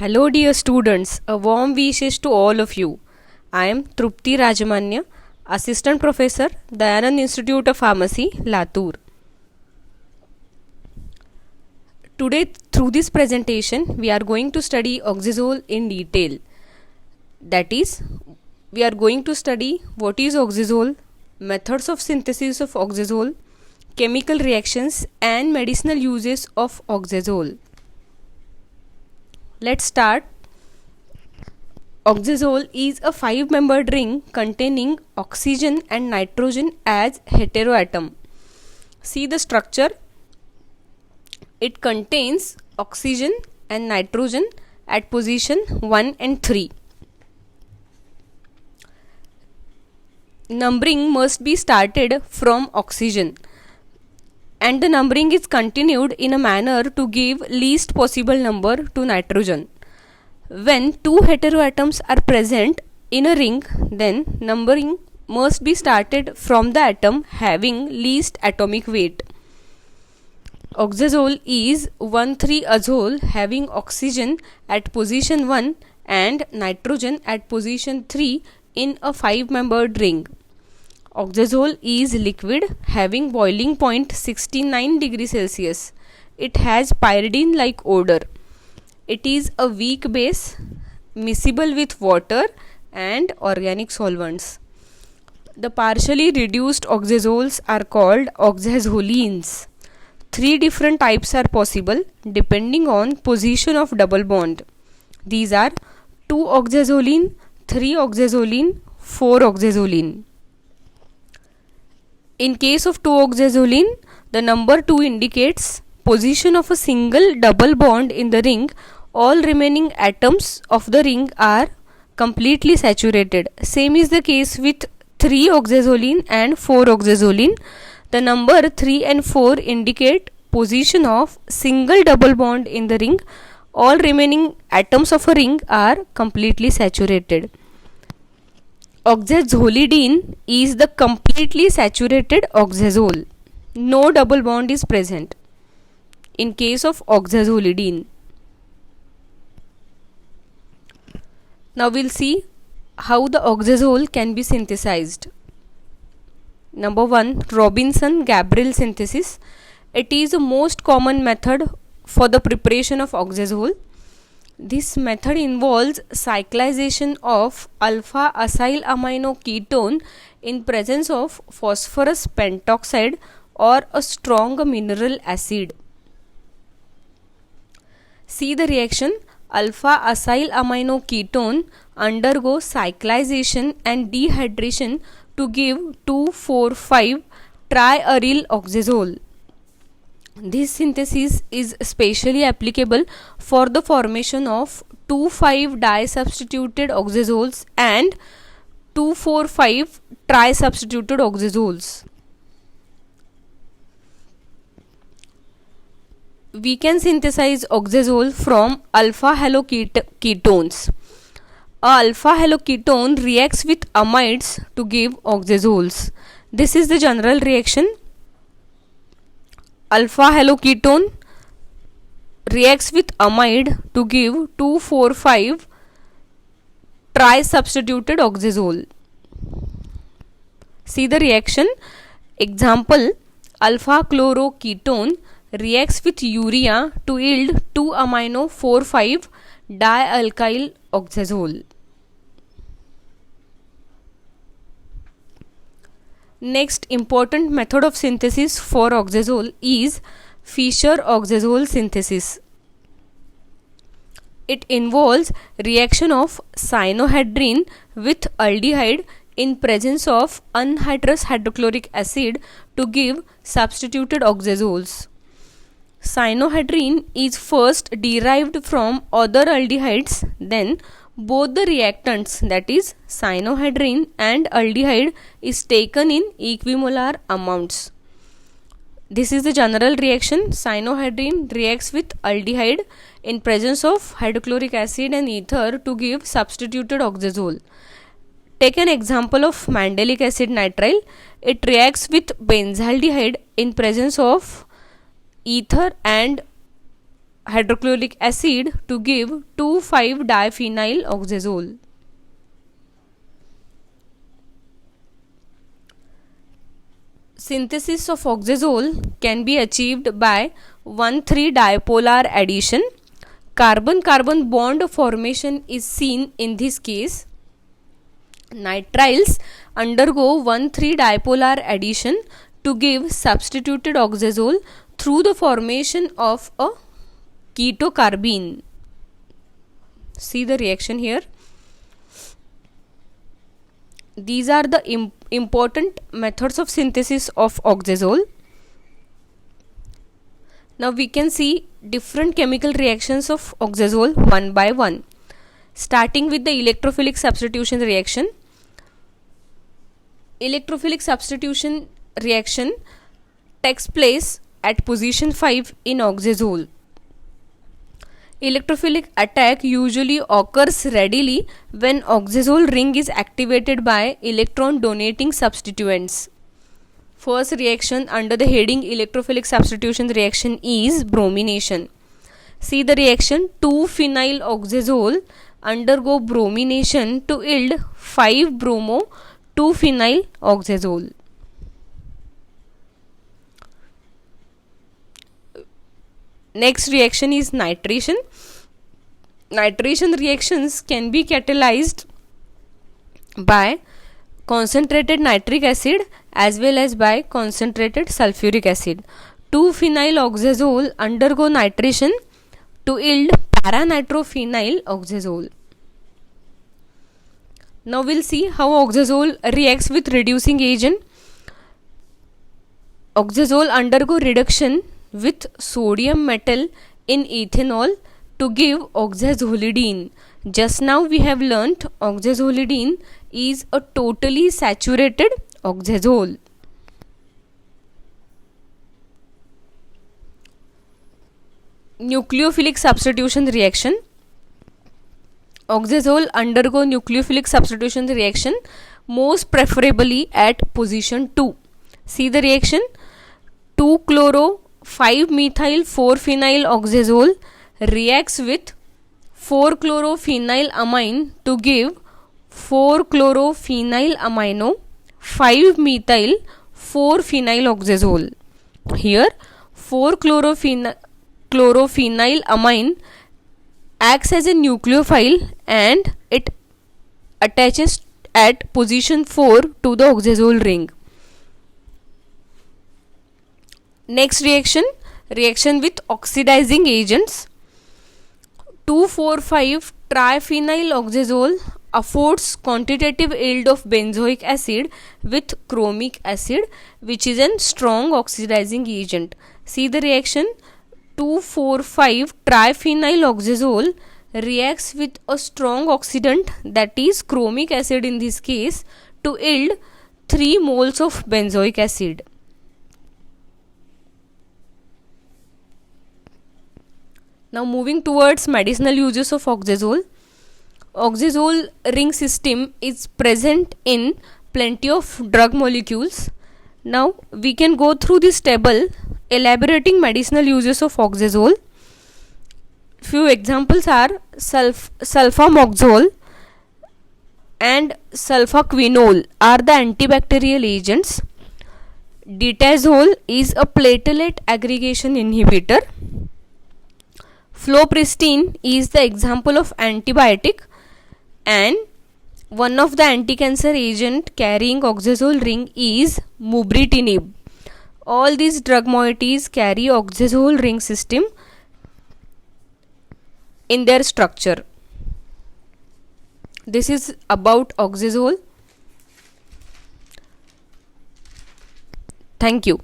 Hello, dear students. A warm wishes to all of you. I am Trupti Rajamanya, Assistant Professor, Dayanand Institute of Pharmacy, Latur. Today, through this presentation, we are going to study oxazole in detail. That is, we are going to study what is oxazole, methods of synthesis of oxazole, chemical reactions, and medicinal uses of oxazole. Let's start. Oxazole is a 5-membered ring containing oxygen and nitrogen as heteroatom. See the structure. It contains oxygen and nitrogen at position 1 and 3. Numbering must be started from oxygen, and the numbering is continued in a manner to give least possible number to nitrogen. When two heteroatoms are present in a ring, then numbering must be started from the atom having least atomic weight. Oxazole is 1,3-azole having oxygen at position 1 and nitrogen at position 3 in a 5-membered ring. Oxazole is liquid having boiling point 69 degrees Celsius. It has pyridine-like odor. It is a weak base, miscible with water and organic solvents. The partially reduced oxazoles are called oxazolines. 3 different types are possible depending on position of double bond. These are 2-oxazoline, 3-oxazoline, 4-oxazoline. In case of 2-oxazoline, the number 2 indicates position of a single double bond in the ring. All remaining atoms of the ring are completely saturated. Same is the case with 3-oxazoline and 4-oxazoline. The number 3 and 4 indicate position of single double bond in the ring. All remaining atoms of a ring are completely saturated. Oxazolidine is the completely saturated oxazole. No double bond is present in case of oxazolidine. Now we'll see how the oxazole can be synthesized. Number 1, Robinson-Gabriel synthesis. It is the most common method for the preparation of oxazole. This method involves cyclization of alpha-acyl amino ketone in presence of phosphorus pentoxide or a strong mineral acid. See the reaction. Alpha-acyl amino ketone undergo cyclization and dehydration to give 2,4,5-triaryl oxazole. This synthesis is especially applicable for the formation of 2,5-disubstituted oxazoles and 2,4,5-trisubstituted oxazoles. We can synthesize oxazole from alpha haloketones. A alpha haloketone reacts with amides to give oxazoles. This is the general reaction. Alpha haloketone reacts with amide to give 2,4,5-trisubstituted oxazole. See the reaction. Example, alpha chloroketone reacts with urea to yield 2-amino-4,5-dialkyl oxazole. Next important method of synthesis for oxazole is Fischer-oxazole synthesis. It involves reaction of cyanohydrine with aldehyde in presence of anhydrous hydrochloric acid to give substituted oxazoles. Cyanohydrine is first derived from other aldehydes, then both the reactants, that is cyanohydrine and aldehyde, is taken in equimolar amounts. This is the general reaction. Cyanohydrine reacts with aldehyde in presence of hydrochloric acid and ether to give substituted oxazole. Take an example of mandelic acid nitrile. It reacts with benzaldehyde in presence of ether and hydrochloric acid to give 2,5-diphenyl oxazole. Synthesis of oxazole can be achieved by 1,3-dipolar addition. Carbon-carbon bond formation is seen in this case. Nitriles undergo 1,3-dipolar addition to give substituted oxazole through the formation of a ketocarbene. See the reaction here. These are the important methods of synthesis of oxazole. Now we can see different chemical reactions of oxazole one by one. Starting with the electrophilic substitution reaction. Electrophilic substitution reaction takes place at position 5 in oxazole. Electrophilic attack usually occurs readily when oxazole ring is activated by electron donating substituents. First reaction under the heading electrophilic substitution reaction is bromination. See the reaction. 2-phenyl oxazole undergo bromination to yield 5-bromo 2-phenyl oxazole. Next reaction is nitration. Nitration reactions can be catalyzed by concentrated nitric acid as well as by concentrated sulfuric acid. 2-phenyl oxazole undergo nitration to yield para-nitrophenyl oxazole. Now we'll see how oxazole reacts with reducing agent. Oxazole undergo reduction with sodium metal in ethanol to give oxazolidine. Just now we have learnt oxazolidine is a totally saturated oxazole. Nucleophilic substitution reaction. Oxazole undergo nucleophilic substitution reaction most preferably at position 2. See the reaction. 2-chloro-5-methyl-4-phenyl oxazole reacts with 4-chlorophenylamine to give 4-chlorophenylamino 5-methyl-4-phenyl oxazole. Here 4-chlorophenylamine acts as a nucleophile and it attaches at position 4 to the oxazole ring. Next reaction with oxidizing agents. 2,4,5-triphenyl oxazole affords quantitative yield of benzoic acid with chromic acid, which is a strong oxidizing agent. See the reaction. 2,4,5-triphenyl oxazole reacts with a strong oxidant, that is chromic acid in this case, to yield 3 moles of benzoic acid. Now moving towards medicinal uses of oxazole. Oxazole ring system is present in plenty of drug molecules. Now we can go through this table elaborating medicinal uses of oxazole. Few examples are sulfamoxazole and sulfaquinol are the antibacterial agents. Ditazole is a platelet aggregation inhibitor. Flopristine is the example of antibiotic, and one of the anti-cancer agent carrying oxazole ring is mubritinib. All these drug moieties carry oxazole ring system in their structure. This is about oxazole. Thank you.